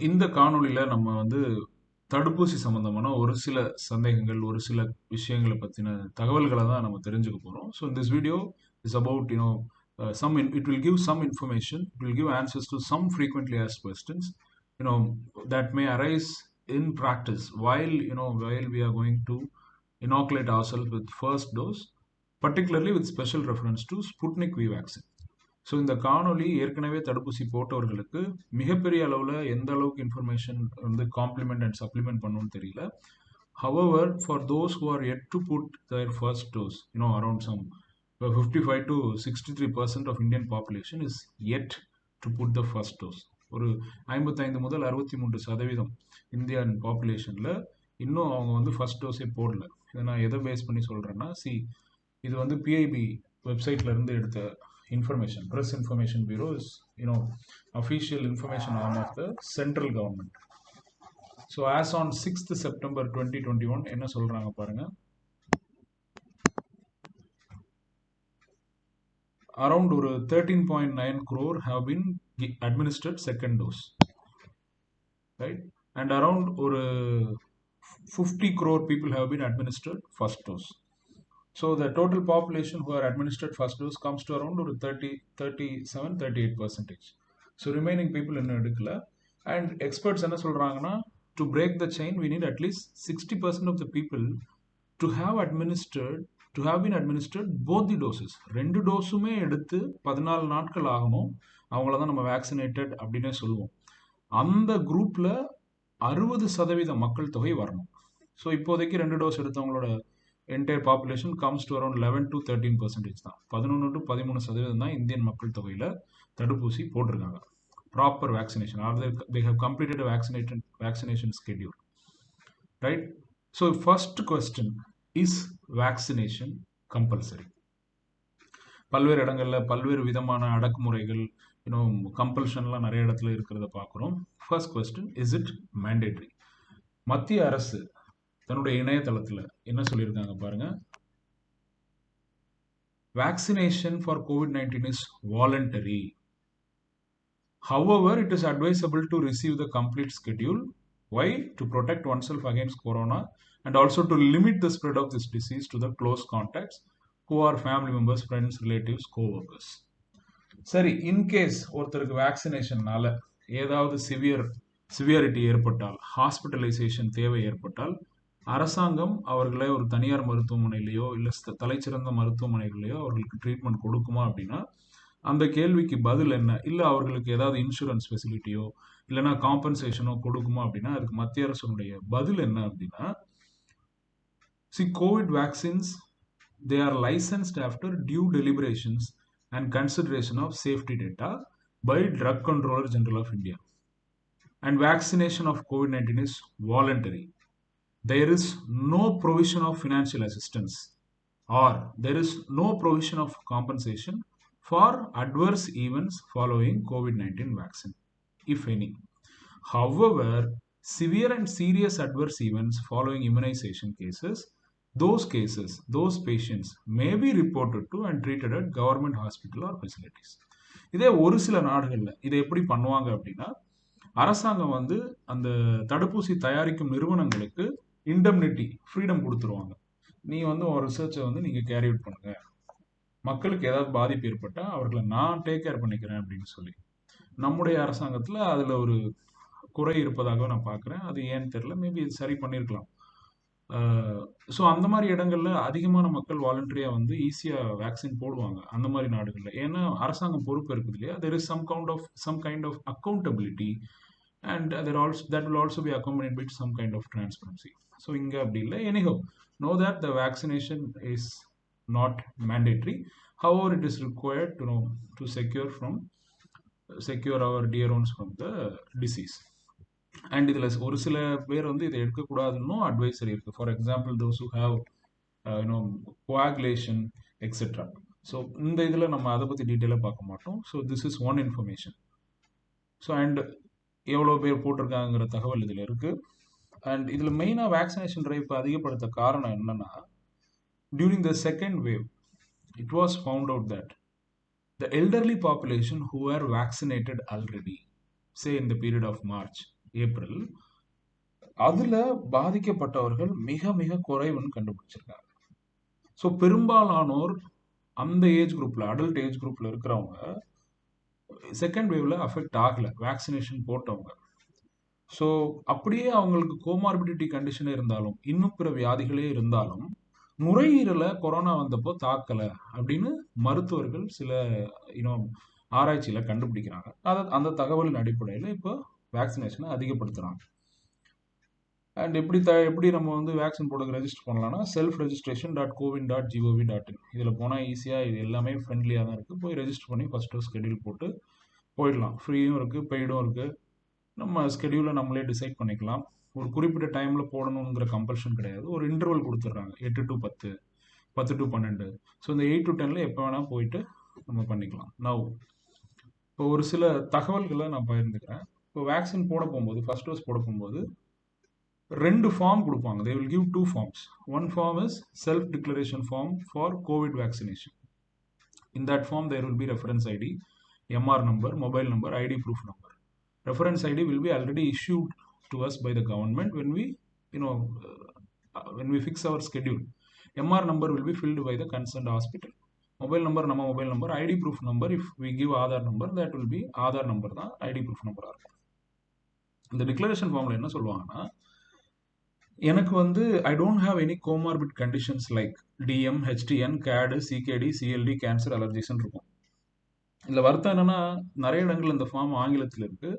இந்த காணொளியில நம்ம வந்து தடுப்பூசி சம்பந்தமான ஒரு சில சந்தேகங்கள், ஒரு சில விஷயங்கள பத்தின தகவல்கள தான் நம்ம தெரிஞ்சுக்க போறோம். So in this video is about, it will give some information, it will give answers to some frequently asked questions, that may arise in practice while we are going to inoculate ourselves with first dose, particularly with special reference to Sputnik V vaccine. So இந்த காணொளி ஏற்கனவே தடுப்பூசி போட்டவர்களுக்கு மிகப்பெரிய அளவில் எந்த அளவுக்கு information வந்து complement and supplement பண்ணணும்னு தெரியல. However, for those who are yet to put their first dose, around some 55 to 63% of Indian population is yet to put the first dose. ஒரு 55 முதல் 63% இந்தியன் பாப்புலேஷனில் இன்னும் அவங்க வந்து ஃபர்ஸ்ட் டோஸே போடல. இதை நான் எதை பேஸ் பண்ணி சொல்கிறேன்னா, இது வந்து பிஐபி வெப்சைட்லேருந்து எடுத்த information. Press Information Bureau is, official information arm of the central government. So as on 6th September 2021, என்ன சொல்றாங்க பாருங்க. Around ஒரு 13.9 crore have been administered second dose. Right? And around ஒரு 50 crore people have been administered first dose. So the total population who are administered first dose comes to around 37-38%. So remaining people in எடுக்கல. And experts என்ன சொல்றாங்கன்னா, to break the chain we need at least 60% of the people to have been administered both the doses. ரெண்டு டோஸுமே எடுத்து 14 நாட்கள் ஆகணும். அவங்கள தான் நம்ம வேக்சினேட்டட் அப்படின்னே சொல்லுவோம். அந்த குரூப்ல 60% மக்கள் தொகை வரணும். ஸோ இப்போதைக்கு 2 dose எடுத்தவங்களோட entire population comes to around 11 to 13% தான். 11 to 13% தான் இந்தியன் மக்கள் தொகையில் தடுப்பூசி போட்டிருக்காங்க. Proper vaccination, they have completed a vaccination schedule. Right? So first question, is vaccination compulsory? பல்வேறு இடங்களில் பல்வேறு விதமான அடக்குமுறைகள், கம்பல்ஷன்லாம் நிறைய இடத்துல இருக்கிறத பார்க்குறோம். First question, is it mandatory? மத்திய அரசு தன்னுடைய இணையதளத்தில் என்ன சொல்லியிருக்காங்க பாருங்க. Vaccination for COVID-19 is voluntary. However, it is advisable to receive the complete schedule. Why? To protect oneself against corona and also to limit the spread of this disease to the close contacts who are family members, friends, relatives, co-workers. சரி, in case ஒருத்தருக்கு வேக்சினேஷன்னால ஏதாவது severity ஏற்பட்டால், hospitalisation தேவை ஏற்பட்டால், அரசாங்கம் அவர்களை ஒரு தனியார் மருத்துவமனையிலையோ இல்லை தலைச்சிறந்த மருத்துவமனைகளையோ அவர்களுக்கு ட்ரீட்மெண்ட் கொடுக்குமா அப்படின்னா, அந்த கேள்விக்கு பதில் என்ன? இல்லை அவர்களுக்கு ஏதாவது இன்சூரன்ஸ் ஃபெசிலிட்டியோ இல்லைனா காம்பன்சேஷனோ கொடுக்குமா அப்படின்னா, அதுக்கு மத்திய அரசுடைய பதில் என்ன அப்படின்னா, COVID vaccines, they are licensed after due deliberations and consideration of safety data by Drug Controller General of India. And vaccination of COVID-19 is voluntary. There is no provision of financial assistance or there is no provision of compensation for adverse events following COVID-19 vaccine, if any. However, severe and serious adverse events following immunization cases, those patients may be reported to and treated at government hospital or facilities. இதே ஒரு சில நாடுகளில் இதை எப்படி பண்ணுவாங்க அப்படின்னா, அரசாங்கம் வந்து அந்த தடுப்பூசி தயாரிக்கும் நிறுவனங்களுக்கு இண்டம்னிட்டி, ஃப்ரீடம் கொடுத்துருவாங்க. நீ வந்து ஒரு ரிசர்ச்சை வந்து நீங்கள் கேரி அவுட் பண்ணுங்க, மக்களுக்கு ஏதாவது பாதிப்பு ஏற்பட்டால் அவர்களை நான் டேக் கேர் பண்ணிக்கிறேன் அப்படின்னு சொல்லி. நம்முடைய அரசாங்கத்தில் அதில் ஒரு குறை இருப்பதாக நான் பார்க்குறேன். அது ஏன்னு தெரியல, மேபி இது சரி பண்ணியிருக்கலாம். ஸோ அந்த மாதிரி இடங்களில் அதிகமான மக்கள் வாலண்டரியாக வந்து ஈஸியாக வேக்சின் போடுவாங்க அந்த மாதிரி நாடுகளில். ஏன்னா அரசாங்கம் பொறுப்பு இருக்குது இல்லையா. there is some kind of accountability and that will also be accompanied with some kind of transparency. So இங்கே அப்படி இல்லை. Anyhow, know that the vaccination is not mandatory. However, it is required to secure our dear ones from the disease. And இதில் ஒரு சில பேர் வந்து இதை எடுக்கக்கூடாதுன்னு advisory இருக்குது. For example, those who have coagulation etcetera. So இந்த இதில் நம்ம அதை பற்றி டீட்டெயிலாக பார்க்க மாட்டோம். So this is one information. So and எவ்வளோ பேர் போட்டிருக்காங்கிற தகவல் இதில் இருக்குது. அண்ட் இதில் மெயினாக வேக்சினேஷன் ட்ரைவ் அதிகப்படுத்த காரணம் என்னன்னா, during the second wave it was found out that the elderly population who were vaccinated already, say in the period of March, April. அதுல பாதிக்கப்பட்டவர்கள் மிக மிக குறைவுன்னு கண்டுபிடிச்சிருக்காங்க. ஸோ பெரும்பாலானோர் அந்த ஏஜ் குரூப்ல, அடல்ட் ஏஜ் குரூப்ல இருக்கிறவங்க செகண்ட் வேவ்ல அஃபெக்ட் ஆகல, வேக்சினேஷன் போட்டவங்க. ஸோ அப்படியே அவங்களுக்கு கோமார்பிடிட்டி கண்டிஷனே இருந்தாலும், இன்னும் பிற வியாதிகளே இருந்தாலும், நுரையீரலை கொரோனா வந்தப்போ தாக்கல அப்படின்னு மருத்துவர்கள் சில இன்னும் ஆராய்ச்சியில கண்டுபிடிக்கிறாங்க. அந்த தகவலின் அடிப்படையில் இப்போ வேக்சினேஷனை அதிகப்படுத்துறாங்க. அண்ட் எப்படி நம்ம வந்து வேக்சின் போடுறதுக்கு ரெஜிஸ்டர் பண்ணலாம்னா, self registration dot CoWIN dot G O V dot in இதில் போனால் ஈஸியாக இது எல்லாமே ஃப்ரெண்ட்லியாக தான் இருக்குது. போய் ரெஜிஸ்டர் பண்ணி ஃபர்ஸ்ட் டோஸ் ஸ்கெடியூல் போட்டு போயிடலாம். ஃப்ரீயும் இருக்குது, பெய்டும் இருக்குது. நம்ம ஸ்கெடியூலை நம்மளே டிசைட் பண்ணிக்கலாம். ஒரு குறிப்பிட்ட டைமில் போடணுங்கிற கம்பல்ஷன் கிடையாது. ஒரு இன்டர்வல் கொடுத்துட்றாங்க, 8 to 10, 10 to 12. ஸோ இந்த 8 to 10ல் எப்போ வேணால் போயிட்டு நம்ம பண்ணிக்கலாம். இப்போ ஒரு சில தகவல்களை நான் பகிர்ந்துக்கிறேன். இப்போ வேக்சின் போட போகும்போது, ஃபர்ஸ்ட் டோஸ் போட போகும்போது 2 ஃபார்ம் கொடுப்பாங்க. They will give 2 forms. One form is self-declaration form for COVID vaccination. In that form, there will be reference ID, MR number, mobile number, ID proof number. Reference ID will be already issued to us by the government when we fix our schedule. MR number will be filled by the concerned hospital. Mobile number, நம்ம mobile number, ID proof number, if we give Aadhaar number, that will be Aadhaar number தான் ID proof number இருக்கும். இந்த declaration ஃபார்ம்ல என்ன சொல்லுவாங்கன்னா, எனக்கு வந்து I don't have any comorbid conditions like DM, HTN, CAD, CKD, CLD, cancer, அலர்ஜிஸ்ன்னு இருக்கும். இதில் வருத்தம் என்னன்னா, நிறைய இடங்கள் இந்த ஃபார்ம் ஆங்கிலத்தில் இருக்கு.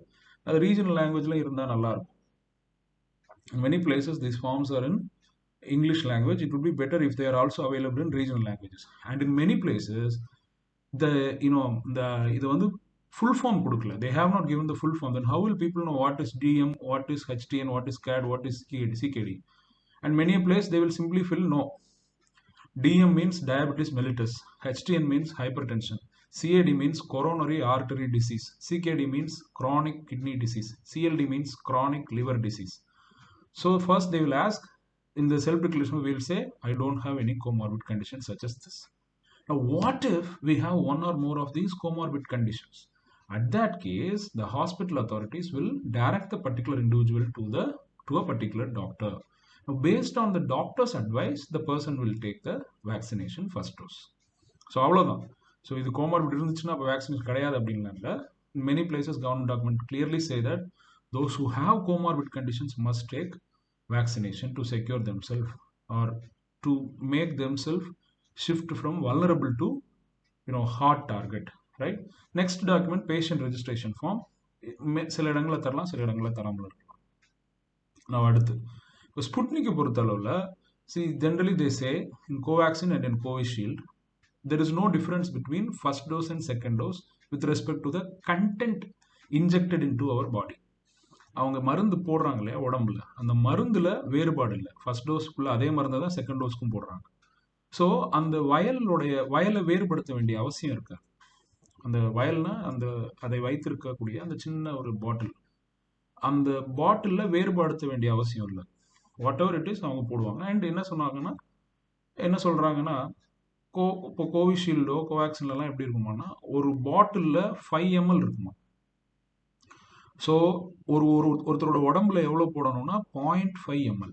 அது ரீஜனல் லாங்குவேஜ்ல இருந்தால் நல்லா இருக்கும். In many places, these forms are in English language. It would be better if they are also available in regional languages. And in many places, இது வந்து full form கொடுக்கல. They have not given the full form. Then how will people know what is DM, what is HTN, what is CAD, what is CKD? And many a place they will simply fill no. DM means diabetes mellitus. HTN means hypertension. CAD means coronary artery disease. CKD means chronic kidney disease. CLD means chronic liver disease. So first they will ask, in the self-declaration we will say, I don't have any comorbid conditions such as this. Now what if we have one or more of these comorbid conditions? At that case, the hospital authorities will direct the particular individual to a particular doctor. Now, based on the doctor's advice, the person will take the vaccination first dose. So அவ்வளோதான். So இது comorbid இருந்துச்சுன்னா அப்போ vaccination கிடையாது அப்படின்லாம் இல்லை. In many places, government document clearly say that those who have comorbid conditions must take vaccination to secure themselves or to make themselves shift from vulnerable to hard target. Right? Next document, patient registration form. சில இடங்களில் தரலாம், சில இடங்களில் தராமல் இருக்கலாம். நான் அடுத்து இப்போ ஸ்புட்னிக்கை பொறுத்த அளவில் generally they say in COVAXIN and in Covishield there is no difference between first dose and second dose with respect to the content injected into our body. அவங்க மருந்து போடுறாங்க இல்லையா உடம்புல, அந்த மருந்துல வேறுபாடு இல்லை. ஃபர்ஸ்ட் டோஸ்க்குள்ள அதே மருந்தை தான் செகண்ட் டோஸ்க்கும் போடுறாங்க. ஸோ அந்த வயலை வேறுபடுத்த வேண்டிய அவசியம் இருக்கு. அந்த வயல்னா அதை வைத்திருக்கக்கூடிய அந்த சின்ன ஒரு பாட்டில், அந்த பாட்டிலில் வேறுபடுத்த வேண்டிய அவசியம் இல்லை. வாட் எவர் இட் இஸ் அவங்க போடுவாங்க. அண்ட் என்ன சொல்றாங்கன்னா, இப்போ கோவிஷீல்டோ கோவேக்சின்லாம் எப்படி இருக்குமானா, ஒரு பாட்டிலில் 5 ml இருக்குமா. ஸோ ஒருத்தரோட உடம்புல எவ்வளோ போடணும்னா 0.5 ml.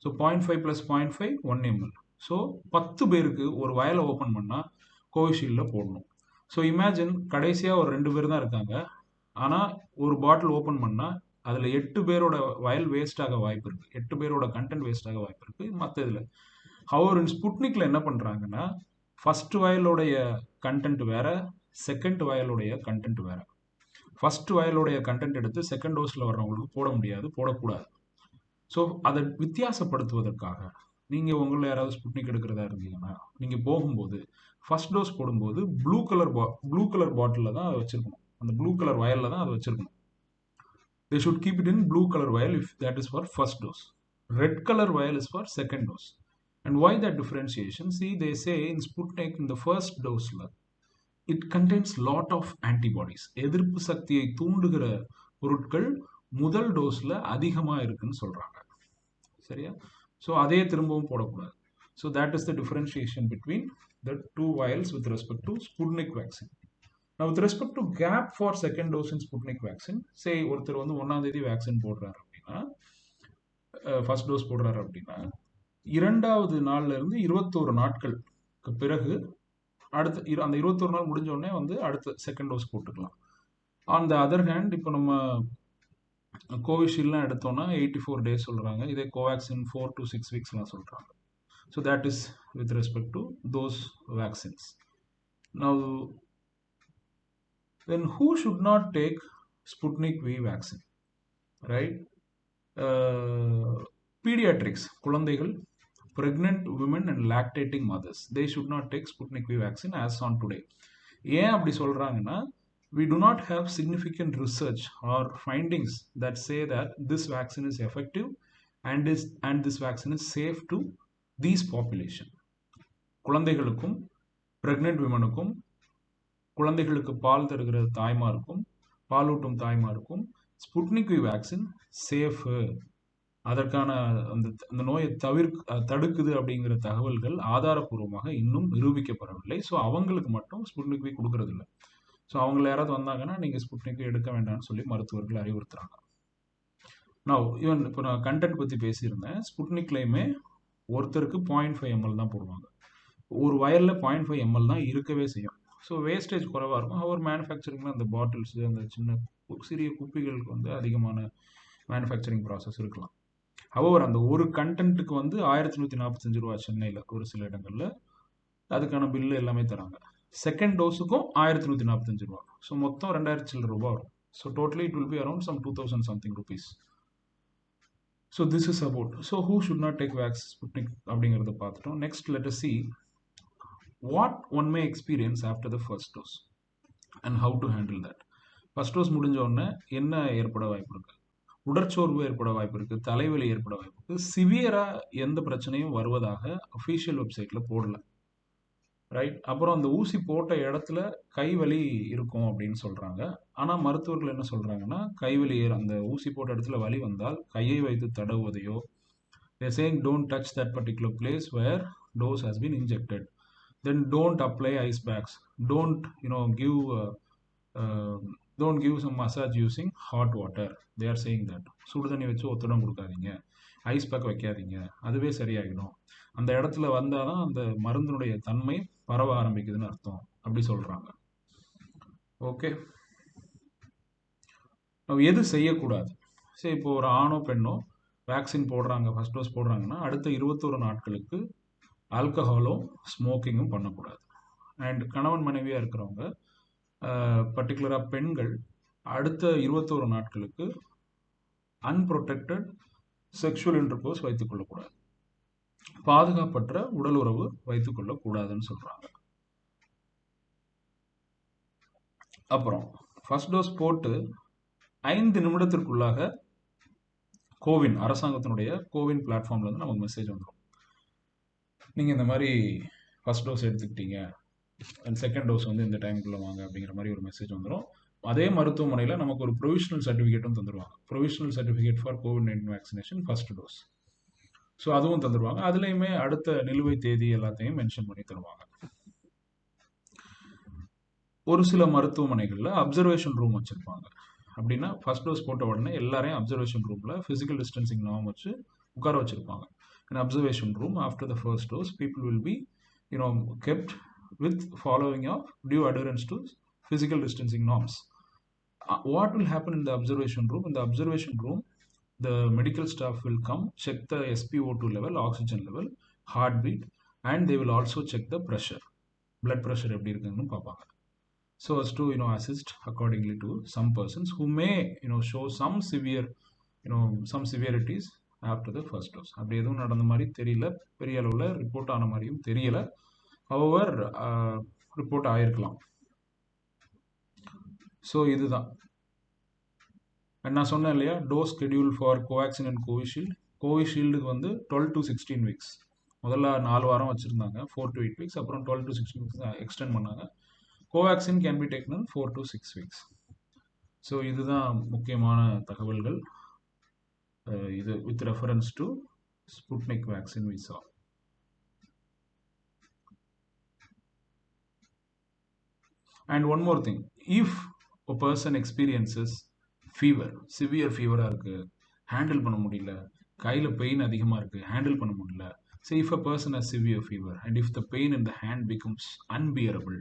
So 0.5 + 0.5 1 ml. ஸோ 10 பேருக்கு ஒரு வயலை ஓப்பன் பண்ணால் கோவிஷீல்டில் போடணும். ஸோ இமேஜின் கடைசியாக ஒரு 2 பேர் தான் இருக்காங்க. ஆனால் ஒரு பாட்டில் ஓப்பன் பண்ணால் அதில் 8 பேரோட வயல் வேஸ்டாக வாய்ப்பு இருக்குது, 8 பேரோட கண்டென்ட் வேஸ்டாக வாய்ப்பு இருக்குது மற்ற இதில். ஹவர் இன் ஸ்புட்னிக்ல என்ன பண்ணுறாங்கன்னா, ஃபர்ஸ்ட் வயலுடைய கண்டென்ட் வேற, செகண்ட் வயலுடைய கண்டென்ட் வேற. ஃபர்ஸ்ட் வயலுடைய கண்டென்ட் எடுத்து செகண்ட் டோஸில் வர்றவங்களுக்கு போட முடியாது, போடக்கூடாது. ஸோ அதை வித்தியாசப்படுத்துவதற்காக நீங்கள் உங்களில் யாராவது ஸ்புட்னிக் எடுக்கிறதா இருந்தீங்கன்னா, நீங்கள் போகும்போது ஃபர்ஸ்ட் டோஸ் போடும்போது ப்ளூ கலர் பாட்டிலில் தான் அதை வச்சுருக்கணும். அந்த ப்ளூ கலர் வயலில் தான் அதை வச்சுருக்கணும். They should keep it in blue color vial if that is for first dose. Red color vial is for second dose. And why that differentiation? See, they say in Sputnik, in the first dose, it contains lot of antibodies. எதிர்ப்பு சக்தியை தூண்டுகிற பொருட்கள் முதல் டோஸ்ல அதிகமா இருக்குன்னு சொல்றாங்க. சரியா? So அதே திரும்பவும் போடக்கூடாது. So that is the differentiation between the two vials with respect to Sputnik vaccine. Now, with respect to gap for second dose in Sputnik vaccine, say ஒருத்தர் வந்து 1ஆம் தேதி வேக்சின் போடுறாரு அப்படின்னா, ஃபர்ஸ்ட் டோஸ் போடுறாரு அப்படின்னா, 2வது நாள்ல இருந்து 21 நாட்களுக்கு பிறகு அந்த 21 நாள் முடிஞ்ச உடனே வந்து அடுத்த செகண்ட் டோஸ் போட்டுக்கலாம். ஆன் த அதர் ஹேண்ட், இப்போ நம்ம கோவிஷீல்ட்லாம் எடுத்தோம்னா 84 டேஸ் சொல்றாங்க. இதே கோவேக்சின் 4 to 6 வீக்ஸ்லாம் சொல்றாங்க. So that is with respect to those vaccines. Now, then who should not take Sputnik V vaccine, right? Pediatrics, குழந்தைகள், pregnant women and lactating mothers, they should not take Sputnik V vaccine as on today. ஏன் அப்படி சொல்றாங்கன்னா, we do not have significant research or findings that say that this vaccine is effective and this vaccine is safe to these population. குழந்தைகளுக்கும், pregnant womenக்கும், குழந்தைகளுக்கு பால் தருகிற தாய்மாருக்கும், பாலூட்டும் தாய்மாருக்கும் Sputnik V vaccine safe, அதற்கான அந்த நோயை தடுக்குது அப்படிங்கிற தகவல்கள் ஆதாரப்பூர்வமாக இன்னும் நிரூபிக்கப்படவில்லை. ஸோ அவங்களுக்கு மட்டும் ஸ்புட்னிக் வி கொடுக்கறதில்ல. ஸோ அவங்கள யாராவது வந்தாங்கன்னா நீங்கள் ஸ்புட்னிக் வி எடுக்க வேண்டாம்னு சொல்லி மருத்துவர்கள் அறிவுறுத்துறாங்க. நான் ஈவன் இப்போ நான் கண்டென்ட் பற்றி பேசியிருந்தேன். ஸ்புட்னிக்லையுமே ஒருத்தருக்கு 0.5 ml தான் போடுவாங்க. ஒரு வயலில் 0.5 ml தான் இருக்கவே செய்யும். ஸோ வேஸ்டேஜ் குறைவாக இருக்கும். அவர் மேனுஃபேக்சரிங்கில் அந்த பாட்டில்ஸு, அந்த சின்ன சிறிய குப்பிகளுக்கு வந்து அதிகமான மேனுஃபேக்சரிங் ப்ராசஸ் இருக்கலாம். ஹவர் அந்த ஒரு கண்டென்ட்டுக்கு வந்து 1145 ரூபா சென்னையில் ஒரு சில இடங்களில் அதுக்கான பில்லு எல்லாமே தராங்க. செகண்ட் டோஸுக்கும் 1145 ரூபா. ஸோ மொத்தம் 2000 சில்லற ரூபா வரும். So totally it will be around some 2000 something rupees. So this is about. So who should not take vax Sputnik அப்படிங்கிறத பார்த்துட்டோம். Next let us see what one may experience after the first dose and how to handle that. First dose முடிஞ்ச உடனே என்ன ஏற்பட வாய்ப்பு இருக்கு? உடற்சோர்வு ஏற்பட வாய்ப்பு இருக்கு, தலைவலி ஏற்பட வாய்ப்பு இருக்கு. சிவியரா எந்த பிரச்சனையும் வருவதாக அஃபீஷியல் வெப்சைட்ல போடல, ரைட்? அப்புறம் அந்த ஊசி போட்ட இடத்துல கைவலி இருக்கும் அப்படின்னு சொல்றாங்க. ஆனா மருத்துவர்கள் என்ன சொல்றாங்கன்னா, கைவலி அந்த ஊசி போட்ட இடத்துல வலி வந்தால் கையை வைத்து தடவுவதையோ, they're saying don't touch that particular place where dose has been injected. Then don't apply ice bags. Don't give some massage using hot water. They are saying that சுடு தண்ணி வச்சு ஒத்தடம் கொடுக்காதீங்க, ஐஸ் பேக் வைக்காதீங்க, அதுவே சரியாகிடும். அந்த இடத்துல வந்தாதான் அந்த மருந்தினுடைய தன்மை பரவ ஆரம்பிக்குதுன்னு அர்த்தம் அப்படி சொல்றாங்க. ஓகே, எது செய்யக்கூடாது? சரி, இப்போ ஒரு ஆணோ பெண்ணோ வேக்சின் போடுறாங்க, ஃபர்ஸ்ட் டோஸ் போடுறாங்கன்னா அடுத்த 21 நாட்களுக்கு ஆல்கஹாலும் ஸ்மோக்கிங்கும் பண்ணக்கூடாது. அண்ட் கணவன் மனைவியாக இருக்கிறவங்க, பர்டிகுலராக பெண்கள், அடுத்த 21 நாட்களுக்கு அன்ப்ரொடெக்டட் செக்ஷுவல் இன்டர்கோர்ஸ் வைத்துக்கொள்ளக்கூடாது, பாதுகாப்பற்ற உடல் உறவு வைத்துக்கொள்ளக்கூடாதுன்னு சொல்கிறாங்க. அப்புறம் ஃபர்ஸ்ட் டோஸ் போட்டு 5 நிமிடத்திற்குள்ளாக கோவின், அரசாங்கத்தினுடைய கோவின் பிளாட்ஃபார்ம்ல இருந்து நமக்கு மெசேஜ் வந்துடும், நீங்கள் இந்த மாதிரி ஃபர்ஸ்ட் டோஸ் எடுத்துக்கிட்டீங்க அண்ட் செகண்ட் டோஸ் வந்து இந்த டைமுக்குள்ளே வாங்க அப்படிங்கிற மாதிரி ஒரு மெசேஜ் வந்துடும். அதே மருத்துவமனையில் நமக்கு ஒரு ப்ரொவிஷனல் சர்டிஃபிகேட்டும் தந்துடுவாங்க, provisional certificate for COVID-19 vaccination first dose. So அதுவும் தந்துடுவாங்க. அதுலேயுமே அடுத்த நிலுவை தேதி எல்லாத்தையும் மென்ஷன் பண்ணி தருவாங்க. ஒரு சில மருத்துவமனைகளில் அப்சர்வேஷன் ரூம் வச்சுருப்பாங்க. அப்படின்னா ஃபர்ஸ்ட் டோஸ் போட்ட உடனே எல்லாரையும் அப்சர்வேஷன் ரூமில் ஃபிசிக்கல் டிஸ்டன்சிங் நார்ம் வச்சு உட்கார வச்சுருப்பாங்க. In observation room after the first dose, people will be kept with following of due adherence to physical distancing norms. What will happen in the observation room? In the observation room, the medical staff will come, check the SpO2 level, oxygen level, heartbeat, and they will also check the pressure, blood pressure எப்படி இருக்குன்னு பார்ப்பாங்க. So as to assist accordingly to some persons who may show some severities after the first dose. அப்படி எதுவும் நடந்த மாதிரி தெரியல, பெரிய அளவில் ரிப்போர்ட் ஆன மாதிரியும் தெரியல. However report ஆயிருக்கலாம். ஸோ இதுதான் நான் சொன்னேன் இல்லையா, dose schedule for Covaxin and Covishield. கோவிஷீல்டுக்கு வந்து 12 to 16 weeks, முதல்ல 4 வாரம் வச்சுருந்தாங்க, 4 to 8 weeks, அப்புறம் 12 to 16 weeks எக்ஸ்டெண்ட் பண்ணாங்க. Covaxin can be taken 4 to 6 weeks. So இதுதான் முக்கியமான தகவல்கள். இது with reference to Sputnik vaccine we saw. And one more thing, if a person experiences fever, severe fever இருக்கு, ஹேண்டில் பண்ண முடியல, கையில பெயின் அதிகமா இருக்கு, ஹேண்டில் பண்ண முடியல. Say if a person has severe fever and if the pain in the hand becomes unbearable,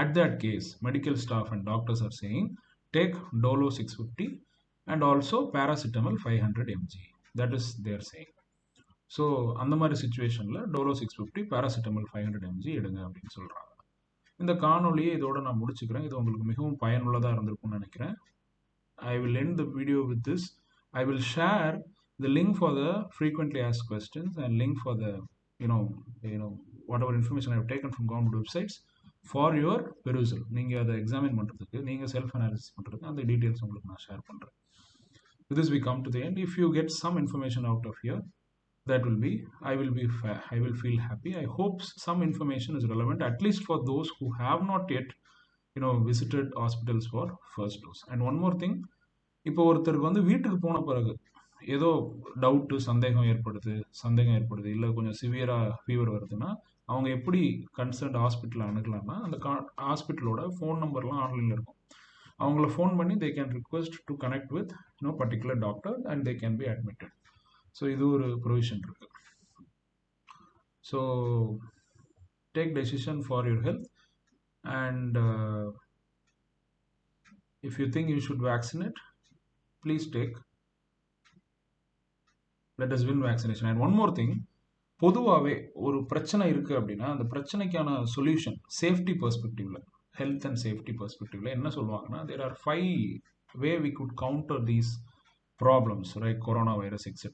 at that case, medical staff and doctors are saying take Dolo 650 and also paracetamol 500 mg. That is they are saying. So அந்த மாதிரி சுச்சுவேஷனில் Dolo 650 paracetamol 500 mg எடுங்க அப்படின்னு சொல்கிறாங்க. இந்த காணொலியை இதோட நான் முடிச்சுக்கிறேன். இது உங்களுக்கு மிகவும் பயனுள்ளதாக இருந்திருக்கும்னு நினைக்கிறேன். I will end the video with this. I will share the link for the frequently asked questions and link for the you know whatever information I have taken from government websites for your perusal. நீங்கள் அதை examine பண்ணுறதுக்கு, நீங்கள் self analysis பண்ணுறதுக்கு அந்த details உங்களுக்கு நான் share பண்ணுறேன். With this we come to the end. If you get some information out of here, that will be I will feel happy. I hope some information is relevant, at least for those who have not yet visited hospitals for first dose. And one more thing, இப்போ ஒருத்தருக்கு வந்து வீட்டுக்கு போன பிறகு ஏதோ doubt சந்தேகம் ஏற்படுது இல்லை கொஞ்சம் சிவியராக ஃபீவர் வருதுன்னா அவங்க எப்படி கன்சர்ன்ட் ஹாஸ்பிட்டலில் அணுகலாம்னா அந்த ஹாஸ்பிட்டலோட ஃபோன் நம்பர்லாம் ஆன்லைனில் இருக்கும். அவங்கள ஃபோன் பண்ணி they can request to connect with particular doctor and they can be admitted. So இது ஒரு ப்ரொவிஷன் இருக்கு. So take decision for your health and if you think you should vaccinate, please take. Let us win vaccination. And one more thing, பொதுவாகவே ஒரு பிரச்சனை இருக்குது அப்படின்னா அந்த பிரச்சனைக்கான சொல்யூஷன் சேஃப்டி பெர்ஸ்பெக்டிவ்ல, ஹெல்த் அண்ட் சேஃப்டி பெர்ஸ்பெக்டிவ்ல என்ன சொல்லுவாங்கன்னா, there are 5 way we could counter these problems, right? Coronavirus, etc.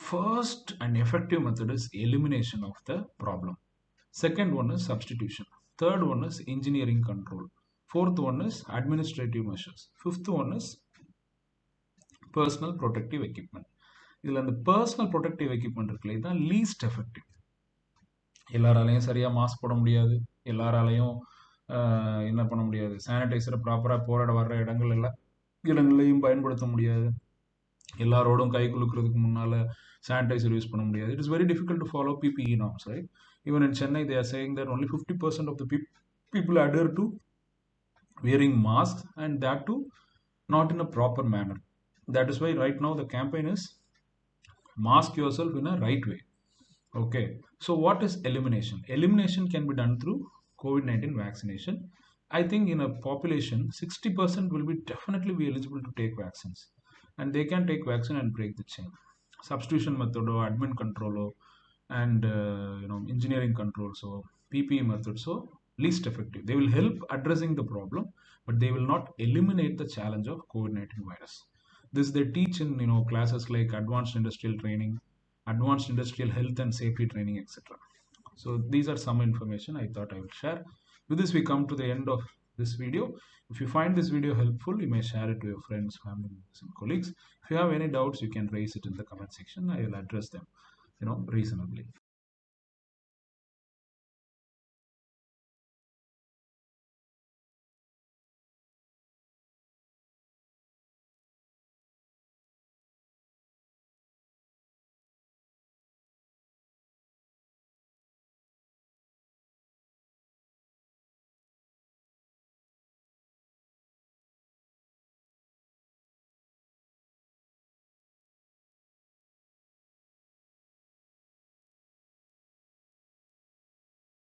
First and effective method is elimination of the problem. Second one is substitution. Third one is engineering control. Fourth one is administrative measures. Fifth one is personal protective equipment. இதில் அந்த personal protective equipment இருக்குல்ல, இதுதான் least effective. எல்லாராலையும் சரியாக mask போட முடியாது, எல்லாராலையும் என்ன பண்ண முடியாது, சானிடைசரை ப்ராப்பராக போராட வர்ற இடங்கள்லையும் பயன்படுத்த முடியாது, எல்லாரோடும் கை குலுக்கிறதுக்கு முன்னால் சானிடைசர் யூஸ் பண்ண முடியாது. It is very difficult to follow PPE norms, right? Even in Chennai, they are saying that only 50% of the people adhere to wearing masks, and that too not in a proper manner. That is why right now the campaign is mask yourself in a right way. Okay, so what is elimination? Elimination can be done through COVID-19 vaccination. I think in a population 60% will be definitely be eligible to take vaccines, and they can take vaccine and break the chain. Substitution method, admin control, and engineering control, so PPE methods, so least effective. They will help addressing the problem, but they will not eliminate the challenge of COVID-19 virus. This they teach in classes like advanced industrial training, advanced industrial health and safety training, etc. So these are some information I thought I will share. With this we come to the end of this video. If you find this video helpful, you may share it to your friends, family members and colleagues. If you have any doubts, you can raise it in the comment section. I will address them reasonably.